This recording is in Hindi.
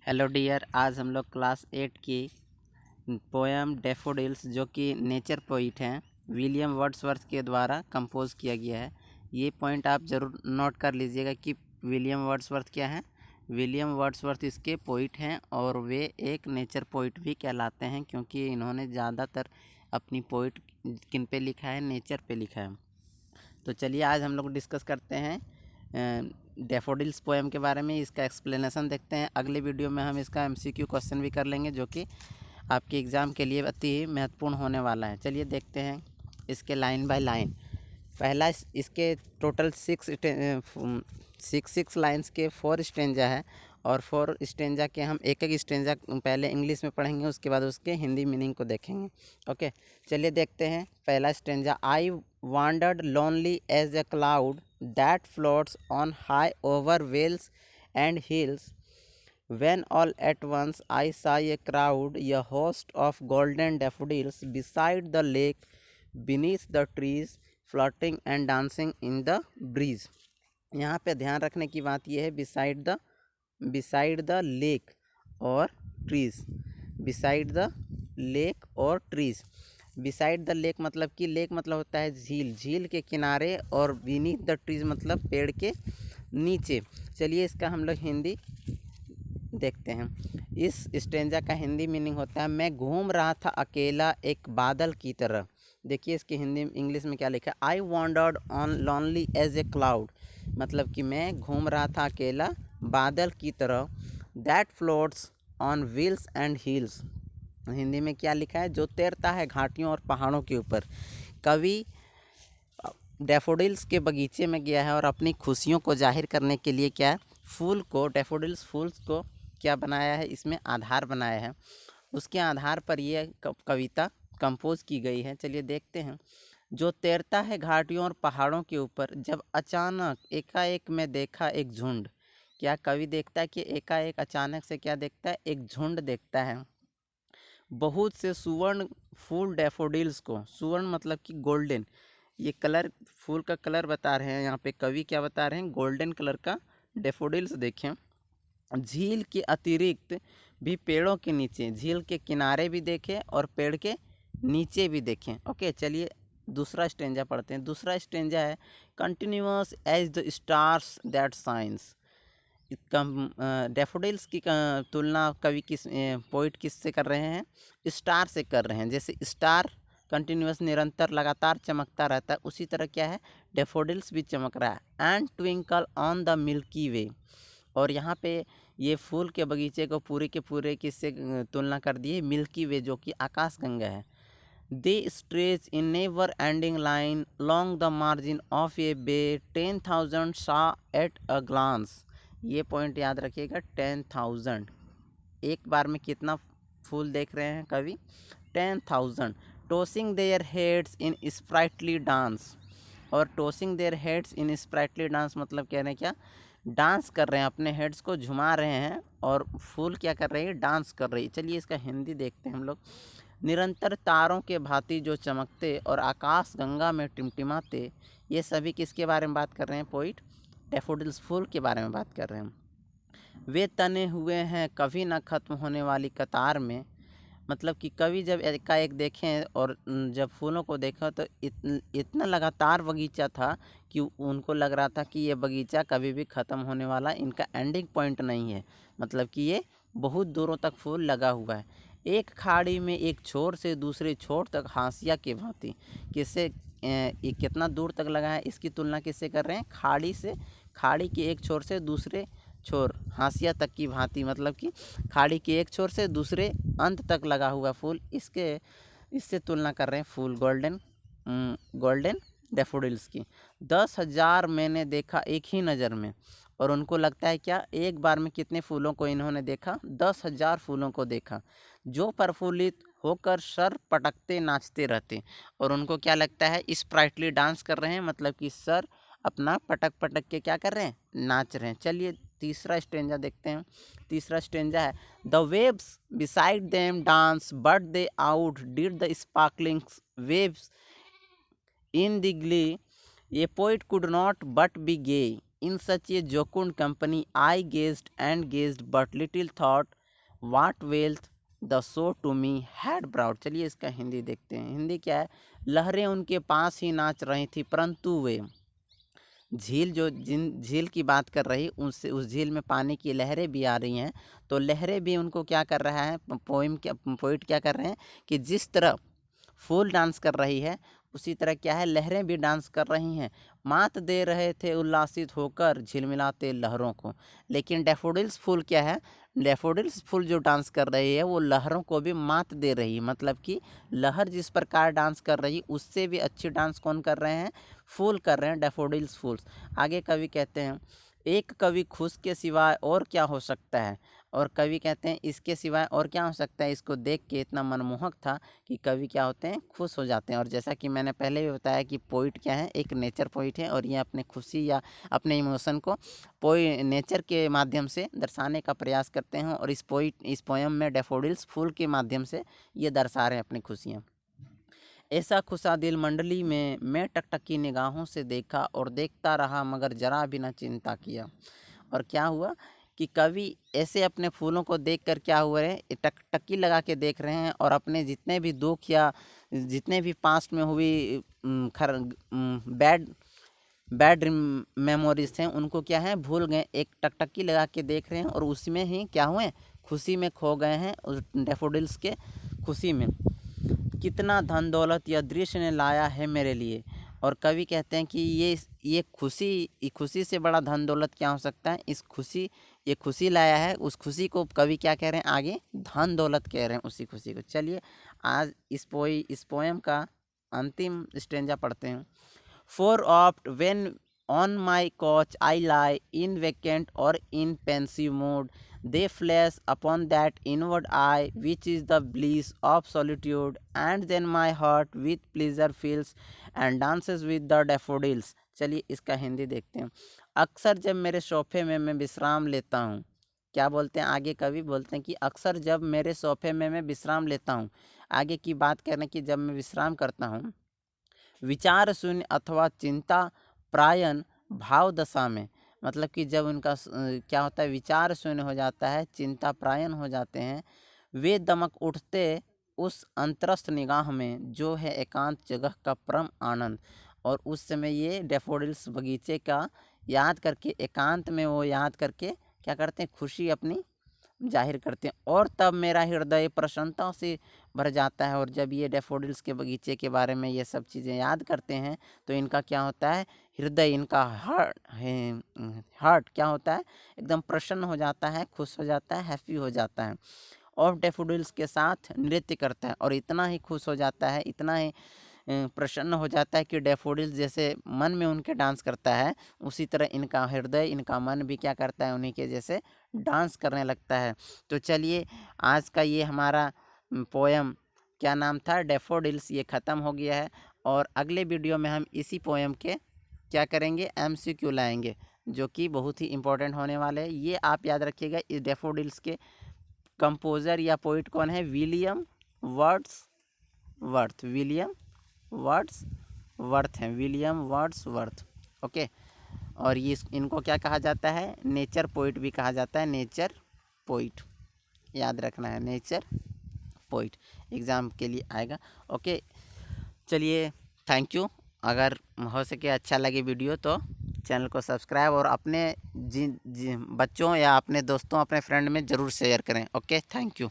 हेलो डियर, आज हम लोग क्लास 8 की पोएम डैफोडिल्स जो कि नेचर पोइट हैं विलियम वर्ड्सवर्थ के द्वारा कंपोज किया गया है। ये पॉइंट आप ज़रूर नोट कर लीजिएगा कि विलियम वर्ड्सवर्थ क्या है। विलियम वर्ड्सवर्थ इसके पोइट हैं और वे एक नेचर पोइट भी कहलाते हैं क्योंकि इन्होंने ज़्यादातर अपनी पोइट किन पे लिखा है, नेचर पे लिखा है। तो चलिए आज हम लोग डिस्कस करते हैं डैफोडिल्स पोएम के बारे में, इसका एक्सप्लेनेशन देखते हैं। अगले वीडियो में हम इसका एमसीक्यू क्वेश्चन भी कर लेंगे जो कि आपके एग्ज़ाम के लिए अति महत्वपूर्ण होने वाला है। चलिए देखते हैं इसके लाइन बाय लाइन। पहला इसके टोटल सिक्स लाइन्स के 4 स्टेंजा है और 4 स्टेंजा के हम एक एक स्टेंजा पहले इंग्लिश में पढ़ेंगे, उसके बाद उसके हिंदी मीनिंग को देखेंगे। ओके, चलिए देखते हैं पहला stanza. I wandered lonely as a cloud that floats on high over vales and hills, when all at once I saw a crowd, a host of golden daffodils beside the lake, beneath the trees, floating and dancing in the breeze. यहाँ पे ध्यान रखने की बात यह है बिसाइड द लेक और ट्रीज, बिसाइड द लेक और ट्रीज। बिसाइड द लेक मतलब कि लेक मतलब होता है झील, झील के किनारे, और बीनीथ द ट्रीज मतलब पेड़ के नीचे। चलिए इसका हम लोग हिंदी देखते हैं। इस स्टेंजा का हिंदी मीनिंग होता है मैं घूम रहा था अकेला एक बादल की तरह। देखिए इसकी हिंदी इंग्लिश में क्या लिखा है। I wandered on lonely as a cloud, मतलब कि मैं घूम रहा था अकेला बादल की तरह। That floats on wheels and hills, Hindi में क्या लिखा है, जो तैरता है घाटियों और पहाड़ों के ऊपर। कवि डैफोडिल्स के बगीचे में गया है और अपनी खुशियों को जाहिर करने के लिए क्या है, फूल को, डैफोडिल्स फूल्स को क्या बनाया है, इसमें आधार बनाया है। उसके आधार पर यह कविता कंपोज की गई है। चलिए देखते हैं। जो तैरता है घाटियों और पहाड़ों के ऊपर, जब अचानक एकाएक मैं देखा एक झुंड। क्या कवि देखता है कि एकाएक अचानक से क्या देखता है, एक झुंड देखता है। बहुत से सुवर्ण फूल डैफोडिल्स को, सुवर्ण मतलब कि गोल्डन, ये कलर फूल का कलर बता रहे हैं यहाँ पे कवि, क्या बता रहे हैं, गोल्डन कलर का डैफोडिल्स देखें। झील के अतिरिक्त भी पेड़ों के नीचे, झील के किनारे भी देखें और पेड़ के नीचे भी देखें। ओके, चलिए दूसरा स्टेंजा पढ़ते हैं। दूसरा स्टेंजा है continuous as the stars that shine. Daffodils की तुलना कवि किस पोइट किससे कर रहे हैं, स्टार से कर रहे हैं। जैसे स्टार कंटिन्यूअस निरंतर लगातार चमकता रहता है, उसी तरह क्या है, डैफोडिल्स भी चमक रहा है। And twinkle on the milky way, और यहाँ पे ये फूल के बगीचे को पूरे के पूरे किससे तुलना कर दिए, मिल्की वे जो कि आकाश गंगा है। They stretch in never ending line along the margin of a bay 10,000 saw at a glance. ये पॉइंट याद रखिएगा, 10,000, एक बार में कितना फूल देख रहे हैं कवि, 10,000। Tossing their heads in sprightly dance, और tossing their heads in sprightly dance मतलब कह रहे हैं क्या, डांस कर रहे हैं, अपने हेड्स को झुमा रहे हैं, और फूल क्या कर रही है, डांस कर रही है। चलिए इसका हिंदी देखते हैं हम लोग। निरंतर तारों के भांति जो चमकते और आकाश गंगा में टिमटिमाते, ये सभी किसके बारे में बात कर रहे हैं, पोइट डैफोडिल्स फूल के बारे में बात कर रहे हैं। वे तने हुए हैं कभी ना ख़त्म होने वाली कतार में, मतलब कि कवि जब एकाएक देखें और जब फूलों को देखा तो इतना लगातार बगीचा था कि उनको लग रहा था कि ये बगीचा कभी भी ख़त्म होने वाला, इनका एंडिंग पॉइंट नहीं है, मतलब कि ये बहुत दूरों तक फूल लगा हुआ है। एक खाड़ी में एक छोर से दूसरे छोर तक हाशिया के भांति, किससे ये कितना दूर तक लगा है, इसकी तुलना किससे कर रहे हैं, खाड़ी से, खाड़ी के एक छोर से दूसरे छोर हाशिया तक की भांति, मतलब कि खाड़ी के एक छोर से दूसरे अंत तक लगा हुआ फूल, इससे तुलना कर रहे हैं फूल गोल्डन डैफोडिल्स की। 10,000 मैंने देखा एक ही नज़र में, और उनको लगता है क्या, एक बार में कितने फूलों को इन्होंने देखा, 10,000 फूलों को देखा, जो प्रफुल्लित होकर सर पटकते नाचते रहते, और उनको क्या लगता है, स्प्राइटली डांस कर रहे हैं, मतलब कि सर अपना पटक पटक के क्या कर रहे हैं, नाच रहे हैं। चलिए तीसरा स्टेंजा देखते हैं। तीसरा स्टेंजा है the waves beside them dance but they outdid the sparkling waves in the glee, a poet could not but be gay in such a jocund company. I gazed and gazed but little thought what wealth the show to me had brought. चलिए इसका हिंदी देखते हैं। हिंदी क्या है? लहरें उनके पास ही नाच रही थी परंतु वे, झील जो जिन झील की बात कर रही उससे, उस झील में पानी की लहरें भी आ रही हैं, तो लहरें भी उनको क्या कर रहा है, पोइट क्या कर रहे हैं कि जिस तरह फूल डांस कर रही है उसी तरह क्या है, लहरें भी डांस कर रही हैं, मात दे रहे थे उल्लासित होकर झिलमिलाते लहरों को। लेकिन डैफोडिल्स फूल क्या है, डैफोडिल्स फूल जो डांस कर रही है वो लहरों को भी मात दे रही है। मतलब कि लहर जिस प्रकार डांस कर रही उससे भी अच्छी डांस कौन कर रहे हैं, फूल कर रहे हैं, डैफोडिल्स फूल्स। आगे कवि कहते हैं एक कवि खुश के सिवाय और क्या हो सकता है, और कवि कहते हैं इसके सिवाय और क्या हो सकता है। इसको देख के इतना मनमोहक था कि कवि क्या होते हैं, खुश हो जाते हैं। और जैसा कि मैंने पहले भी बताया कि पोइट क्या है, एक नेचर पोइट है और ये अपने खुशी या अपने इमोशन को नेचर के माध्यम से दर्शाने का प्रयास करते हैं। और इस पोएम में डैफोडिल्स फूल के माध्यम से ये दर्शा रहे हैं अपनी खुशियाँ। ऐसा खुशा दिल मंडली में मैं टकटकी निगाहों से देखा और देखता रहा मगर जरा भी न चिंता किया। और क्या हुआ कि कवि ऐसे अपने फूलों को देखकर क्या हुआ है, टकटकी लगा के देख रहे हैं और अपने जितने भी दुख या जितने भी पास्ट में हुई बैड बैड मेमोरीज हैं उनको क्या है, भूल गए। एक टकटकी लगा के देख रहे हैं और उसमें ही क्या हुए, खुशी में खो गए हैं, उस डैफोडिल्स के खुशी में। कितना धन दौलत यह दृश्य ने लाया है मेरे लिए। और कवि कहते हैं कि ये खुशी से बड़ा धन दौलत क्या हो सकता है, ये खुशी लाया है। उस खुशी को कवि क्या कह रहे हैं, आगे धन दौलत कह रहे हैं उसी खुशी को। चलिए आज इस पोएम का अंतिम स्टेंजा पढ़ते हैं। For oft when on my couch I lie in vacant or in pensive mood, they flash upon that inward eye which is the bliss of solitude, and then my heart with pleasure fills and dances with the daffodils। चलिए इसका हिंदी देखते हैं। अक्सर जब मेरे सोफे में मैं विश्राम लेता हूँ, क्या बोलते हैं आगे, कवि बोलते हैं कि अक्सर जब मेरे सोफे में मैं विश्राम लेता हूँ, आगे की बात करें कि जब मैं विश्राम करता हूँ, विचार शून्य अथवा चिंता प्रायण भाव दशा में, मतलब कि जब उनका क्या होता है, विचार शून्य हो जाता है, चिंता प्रायण हो जाते हैं, वे दमक उठते उस अंतरस्थ निगाह में जो है एकांत जगह का परम आनंद। और उस समय ये डैफोडिल्स बगीचे का याद करके, एकांत में वो याद करके क्या करते हैं, खुशी अपनी जाहिर करते हैं। और तब मेरा हृदय प्रसन्नता से भर जाता है। और जब ये डैफोडिल्स के बगीचे के बारे में ये सब चीज़ें याद करते हैं तो इनका क्या होता है, हृदय, इनका हार्ट क्या होता है, एकदम प्रसन्न हो जाता है, खुश हो जाता है, हैप्पी हो जाता है और डैफोडिल्स के साथ नृत्य करता है। और इतना ही खुश हो जाता है, इतना ही प्रसन्न हो जाता है कि डैफोडिल्स जैसे मन में उनके डांस करता है, उसी तरह इनका हृदय, इनका मन भी क्या करता है, उन्हीं के जैसे डांस करने लगता है। तो चलिए आज का ये हमारा पोएम क्या नाम था, डैफोडिल्स, ये ख़त्म हो गया है। और अगले वीडियो में हम इसी पोएम के क्या करेंगे, MCQ लाएंगे जो कि बहुत ही इम्पोर्टेंट होने वाले हैं। ये आप याद रखिएगा, इस डैफोडिल्स के कंपोज़र या पोइट कौन है, विलियम वर्ड्सवर्थ, विलियम वर्ड्सवर्थ हैं, विलियम वर्ड्सवर्थ। ओके, और ये इनको क्या कहा जाता है, नेचर पोइट भी कहा जाता है, नेचर पोइट याद रखना है, नेचर पोइट एग्ज़ाम के लिए आएगा। ओके चलिए, थैंक यू। अगर हो सके अच्छा लगे वीडियो तो चैनल को सब्सक्राइब और अपने बच्चों या अपने दोस्तों, अपने फ्रेंड में ज़रूर शेयर करें। Okay, thank you.